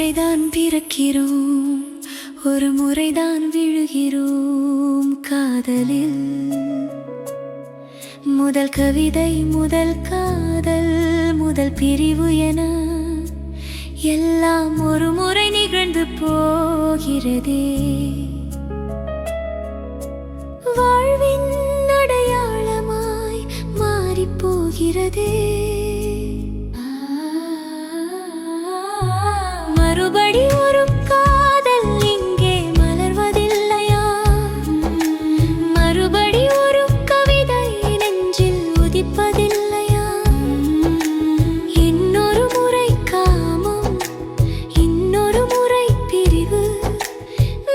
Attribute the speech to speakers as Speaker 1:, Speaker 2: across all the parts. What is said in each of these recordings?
Speaker 1: முறைதான் பிறக்கிறோம், ஒரு முறைதான் விழுகிறோம் காதலில். முதல் கவிதை, முதல் காதல், முதல் பிரிவு என எல்லாம் ஒரு முறை நிகழ்ந்து போகிறதே. வாழ்வின் அடையாளமாய் மாறிப் போகிறதே. மறுபடி ஒரு காதல் இங்கே மலர்வதில்லையா? மறுபடி ஒரு கவிதை நெஞ்சில் உதிப்பதில்லையா? இன்னொரு முறை காமம், இன்னொரு முறை பிரிவு,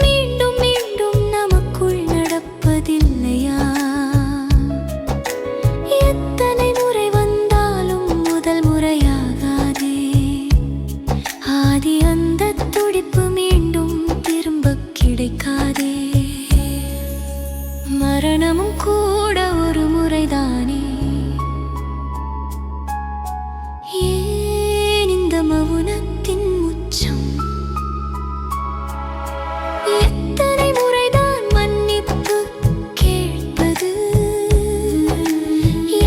Speaker 1: மீண்டும் மீண்டும் நமக்குள் நடப்பதில்லையா? எத்தனை முறை வந்தாலும் முதல் முறையாகாதே. ஆதி அந்த துடிப்பு மீண்டும் திரும்ப கிடைக்காதே. மரணமும் கூட ஒரு முறைதானே. ஏன் இந்த மௌனத்தின் உச்சம்? எத்தனை முறைதான் மன்னிப்பு கேட்பது?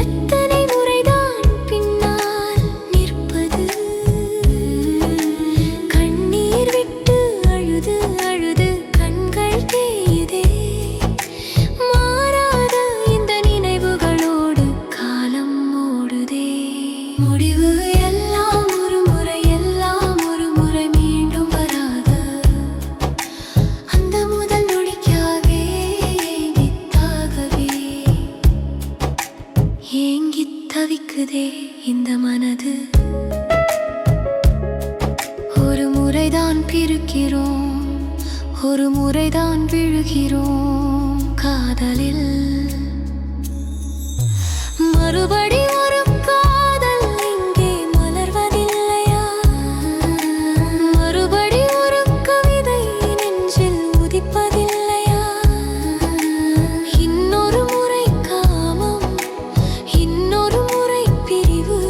Speaker 1: எத்தனை முறைதான் பின்னால் நிற்பது? கண்ணீர் விட்டு அழுது அழுது கண்கள் தேயுதே. மாறாத இந்த நினைவுகளோடு காலம் ஓடுதே. முடிவு எல்லாம் ஒரு முறை, எல்லாம் ஒரு முறை மீண்டும் வராத அந்த முதல் நொடிக்காகவே ஏங்கித்தாகவே ஏங்கித் தவிக்குதே இந்த மனது. ஒரு முறைதான் பிறக்கிறோம், ஒரு முறைதான் விழுகிறோம் காதலில். மறுபடி ஒரு காதல் இங்கே மலர்வதில்லையா? மறுபடி ஒரு கவிதை நெஞ்சில் உதிப்பதில்லையா? இன்னொரு முறை காமம், இன்னொரு முறை பிரிவு,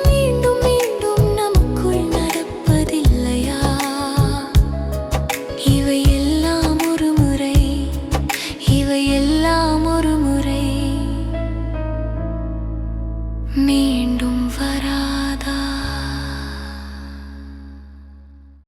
Speaker 1: மீண்டும் மீண்டும் நமக்குள் நடப்பதில்லையா? இவை எல்லாம் ஒரு முறை, இவை எல்லாம் ஒரு முறை மீண்டும்